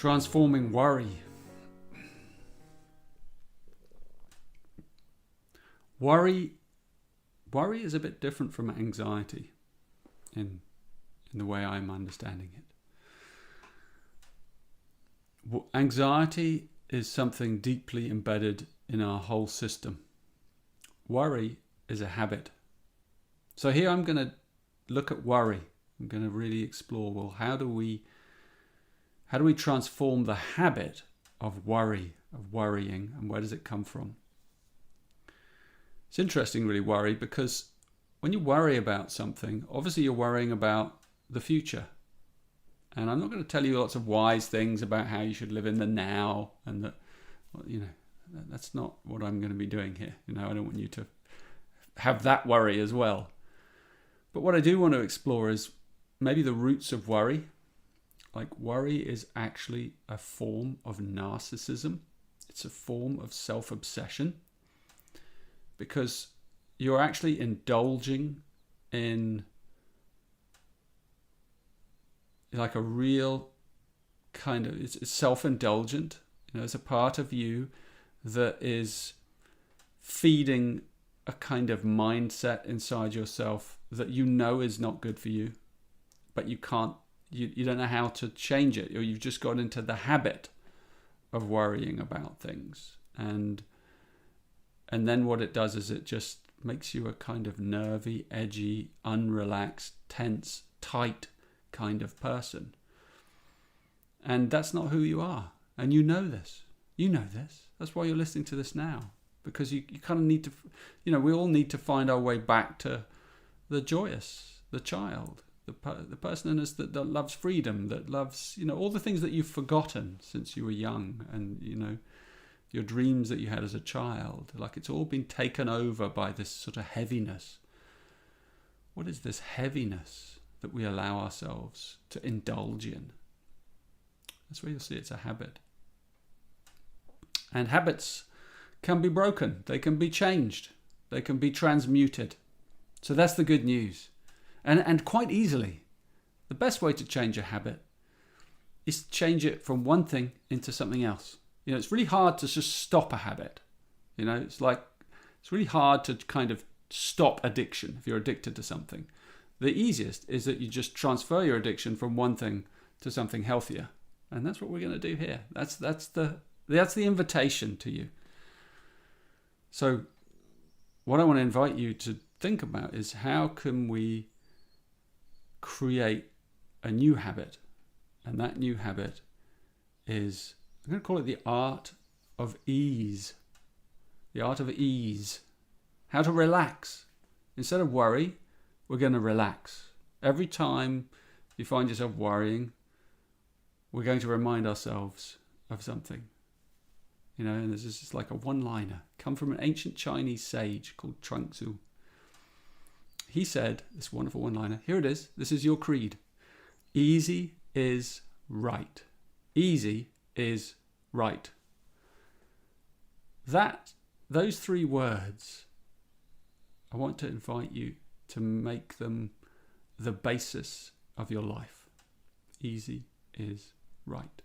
Transforming worry. Worry is a bit different from anxiety in the way I'm understanding it. Anxiety is something deeply embedded in our whole system. Worry is a habit. So here I'm going to look at worry. I'm going to really explore, well, how do we transform the habit of worrying, and where does it come from? It's interesting, really, worry, because when you worry about something, obviously you're worrying about the future. And I'm not going to tell you lots of wise things about how you should live in the now, and that, that's not what I'm going to be doing here. I don't want you to have that worry as well. But what I do want to explore is maybe the roots of worry. Like, worry is actually a form of narcissism. It's a form of self-obsession, because you're actually indulging in like a real kind of, it's self-indulgent. It's a part of you that is feeding a kind of mindset inside yourself that is not good for you, but you can't, you don't know how to change it, or you've just got into the habit of worrying about things. And then what it does is it just makes you a kind of nervy, edgy, unrelaxed, tense, tight kind of person. And that's not who you are. And you know this. That's why you're listening to this now. Because you kind of need to, we all need to find our way back to the joyous, the child, the person in us that loves freedom, that loves, all the things that you've forgotten since you were young, and, your dreams that you had as a child. Like, it's all been taken over by this sort of heaviness. What is this heaviness that we allow ourselves to indulge in? That's where you'll see it's a habit. And habits can be broken. They can be changed. They can be transmuted. So that's the good news. And quite easily. The best way to change a habit is to change it from one thing into something else. It's really hard to just stop a habit. It's really hard to kind of stop addiction if you're addicted to something. The easiest is that you just transfer your addiction from one thing to something healthier. And that's what we're going to do here. That's the invitation to you. So what I want to invite you to think about is, how can we create a new habit? And that new habit is, I'm going to call it the art of ease. The art of ease. How to relax. Instead of worry, we're going to relax. Every time you find yourself worrying, we're going to remind ourselves of something. And this is just like a one-liner. Come from an ancient Chinese sage called Chuang-Tzu. He said, this wonderful one-liner, here it is, this is your creed. Easy is right. Easy is right. Those three words, I want to invite you to make them the basis of your life. Easy is right.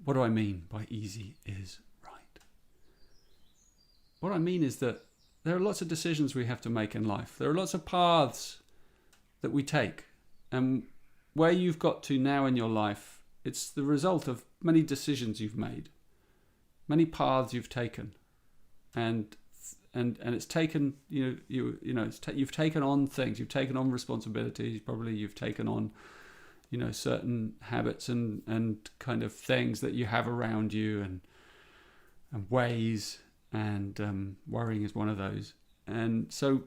What do I mean by easy is right? What I mean is that there are lots of decisions we have to make in life. There are lots of paths that we take. And where you've got to now in your life, it's the result of many decisions you've made, many paths you've taken, and it's taken you've taken on things, you've taken on responsibilities. Probably you've taken on certain habits and kind of things that you have around you, and ways, and worrying is one of those. And so,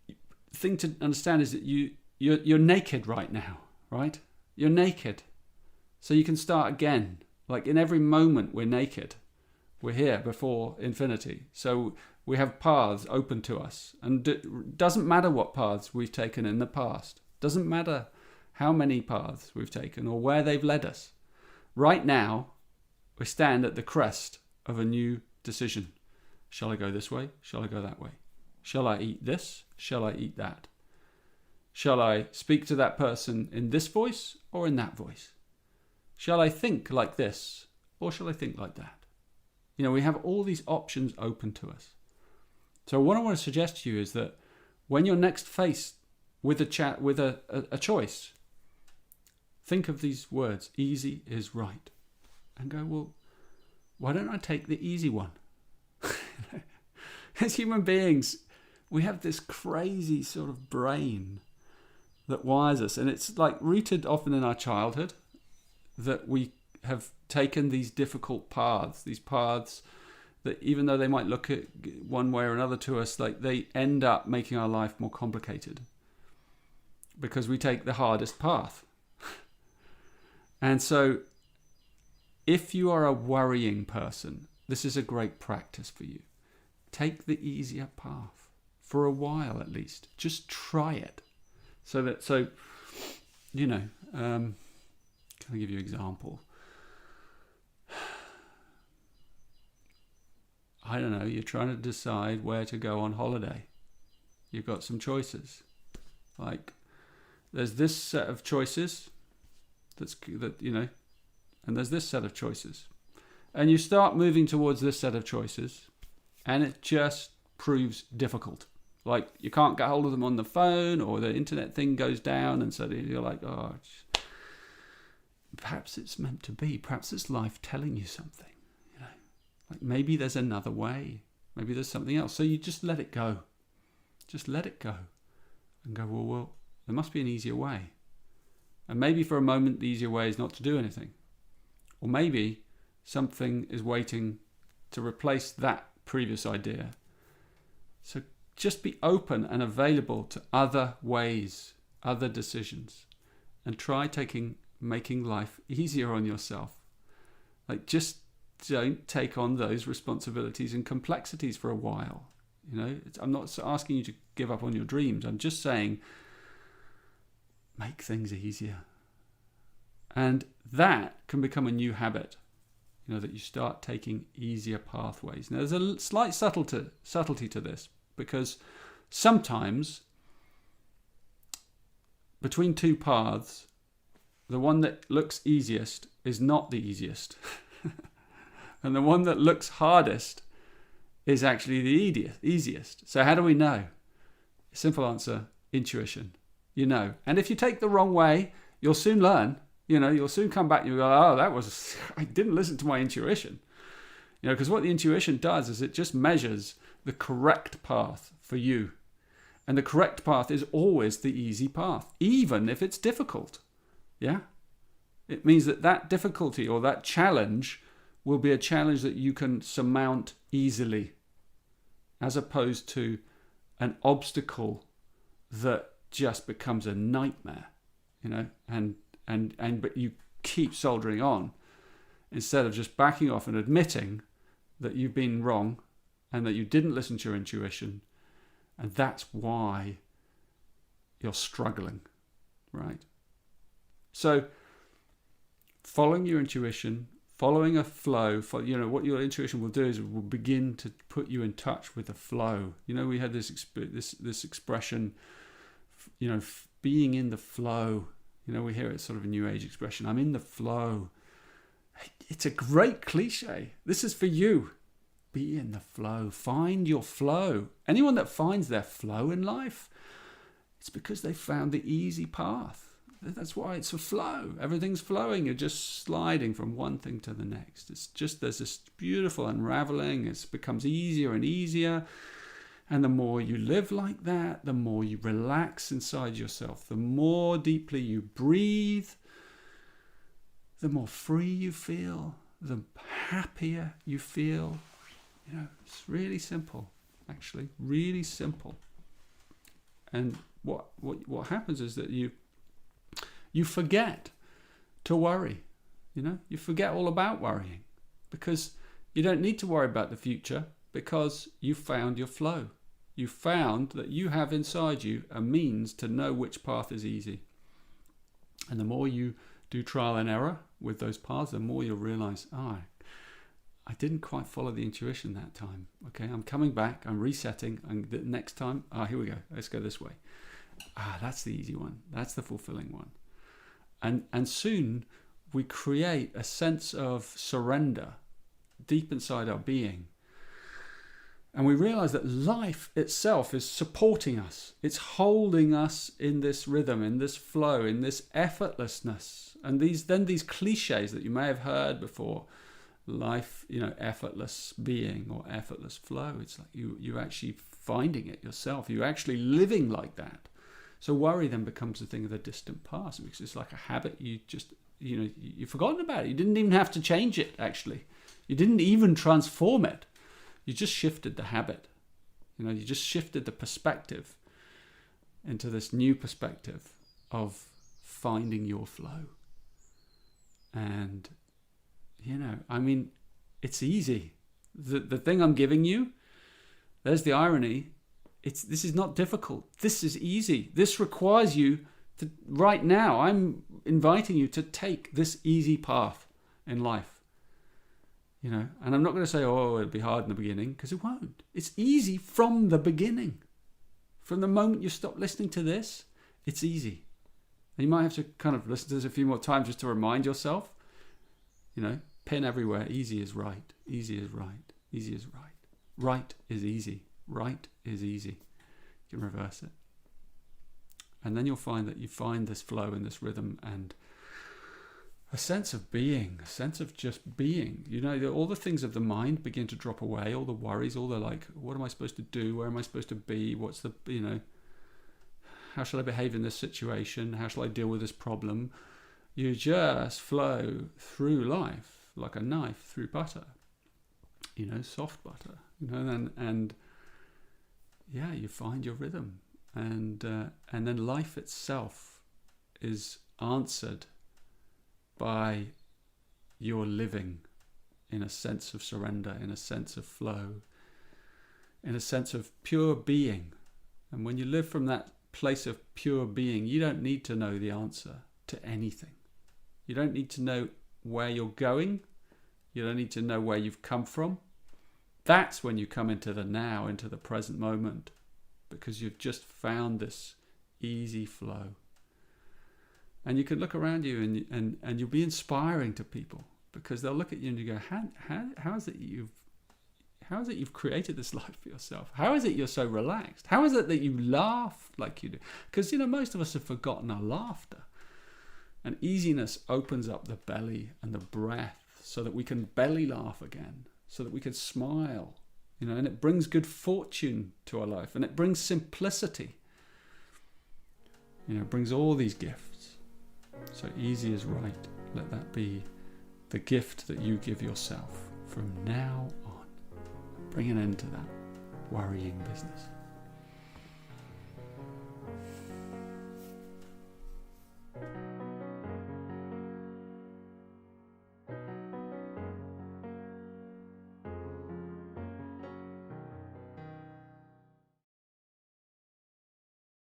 the thing to understand is that you're naked right now, right? You're naked. So you can start again. Like, in every moment we're naked. We're here before infinity. So we have paths open to us. And it doesn't matter what paths we've taken in the past. Doesn't matter how many paths we've taken or where they've led us. Right now, we stand at the crest of a new decision. Shall I go this way? Shall I go that way? Shall I eat this? Shall I eat that? Shall I speak to that person in this voice or in that voice? Shall I think like this or shall I think like that? You know, we have all these options open to us. So what I want to suggest to you is that when you're next faced with a choice, think of these words, easy is right. And go, well, why don't I take the easy one? As human beings, we have this crazy sort of brain that wires us. And it's like rooted often in our childhood that we have taken these difficult paths, these paths that even though they might look at one way or another to us, like they end up making our life more complicated because we take the hardest path. And so if you are a worrying person, this is a great practice for you. Take the easier path for a while at least. Just try it. So you know, can I give you an example? I don't know, you're trying to decide where to go on holiday. You've got some choices. Like, there's this set of choices and there's this set of choices. And you start moving towards this set of choices, and it just proves difficult. Like, you can't get hold of them on the phone, or the internet thing goes down, and so you're like, oh, perhaps it's meant to be. Perhaps it's life telling you something. Like maybe there's another way. Maybe there's something else. So you just let it go. Just let it go. And go, well, there must be an easier way. And maybe for a moment the easier way is not to do anything. Or maybe something is waiting to replace that previous idea. So just be open and available to other ways, other decisions. And try making life easier on yourself. Like just don't take on those responsibilities and complexities for a while. You know, I'm not asking you to give up on your dreams. I'm just saying, make things easier. And that can become a new habit, you know, that you start taking easier pathways. Now, there's a slight subtlety to this, because sometimes between two paths, the one that looks easiest is not the easiest. And the one that looks hardest is actually the easiest. So how do we know? Simple answer, intuition. You know. And if you take the wrong way, you'll soon learn. You know, you'll soon come back and you'll go, oh, I didn't listen to my intuition. You know, because what the intuition does is it just measures the correct path for you. And the correct path is always the easy path, even if it's difficult. Yeah? It means that difficulty or that challenge will be a challenge that you can surmount easily, as opposed to an obstacle that just becomes a nightmare, you know, but you keep soldiering on instead of just backing off and admitting that you've been wrong and that you didn't listen to your intuition, and that's why you're struggling, right? So following your intuition, following a flow, what your intuition will do is it will begin to put you in touch with the flow. You know, we had this expression, you know, being in the flow. You know, we hear it sort of a new age expression. I'm in the flow. It's a great cliche. This is for you. Be in the flow. Find your flow. Anyone that finds their flow in life, it's because they found the easy path. That's why it's a flow. Everything's flowing. You're just sliding from one thing to the next. It's just, there's this beautiful unraveling. It becomes easier and easier. And the more you live like that, the more you relax inside yourself, the more deeply you breathe, the more free you feel, the happier you feel. You know, it's really simple, actually, really simple. And what happens is that you forget to worry. You know, you forget all about worrying because you don't need to worry about the future because you found your flow. You found that you have inside you a means to know which path is easy. And the more you do trial and error with those paths, the more you'll realize, I didn't quite follow the intuition that time. Okay, I'm coming back, I'm resetting, and the next time, here we go, let's go this way. That's the easy one. That's the fulfilling one. And soon we create a sense of surrender deep inside our being. And we realize that life itself is supporting us. It's holding us in this rhythm, in this flow, in this effortlessness. And these cliches that you may have heard before, life, effortless being or effortless flow. It's like you actually finding it yourself. You're actually living like that. So worry then becomes a thing of the distant past, because it's like a habit you've forgotten about it. You didn't even have to change it, actually. You didn't even transform it. You just shifted the habit. You just shifted the perspective into this new perspective of finding your flow. And, it's easy. The thing I'm giving you, there's the irony. This is not difficult. This is easy. This requires you to, right now, I'm inviting you to take this easy path in life. And I'm not going to say, it'll be hard in the beginning, because it won't. It's easy from the beginning. From the moment you stop listening to this, it's easy. And you might have to kind of listen to this a few more times just to remind yourself. Pen everywhere. Easy is right. Easy is right. Easy is right. Right is easy. Right is easy. You can reverse it. And then you'll find that you find this flow and this rhythm and a sense of being, a sense of just being. All the things of the mind begin to drop away, all the worries, all the what am I supposed to do? Where am I supposed to be? What's the, how shall I behave in this situation? How shall I deal with this problem? You just flow through life like a knife through butter, soft butter, and you find your rhythm. And then life itself is answered by your living in a sense of surrender, in a sense of flow, in a sense of pure being. And when you live from that place of pure being, you don't need to know the answer to anything. You don't need to know where you're going. You don't need to know where you've come from. That's when you come into the now, into the present moment, because you've just found this easy flow. And you can look around you and you'll be inspiring to people, because they'll look at you and you go, how is it you've created this life for yourself? How is it you're so relaxed? How is it that you laugh like you do? Because, most of us have forgotten our laughter. And easiness opens up the belly and the breath so that we can belly laugh again, so that we can smile, and it brings good fortune to our life, and it brings simplicity. It brings all these gifts. So easy is right. Let that be the gift that you give yourself from now on. Bring an end to that worrying business.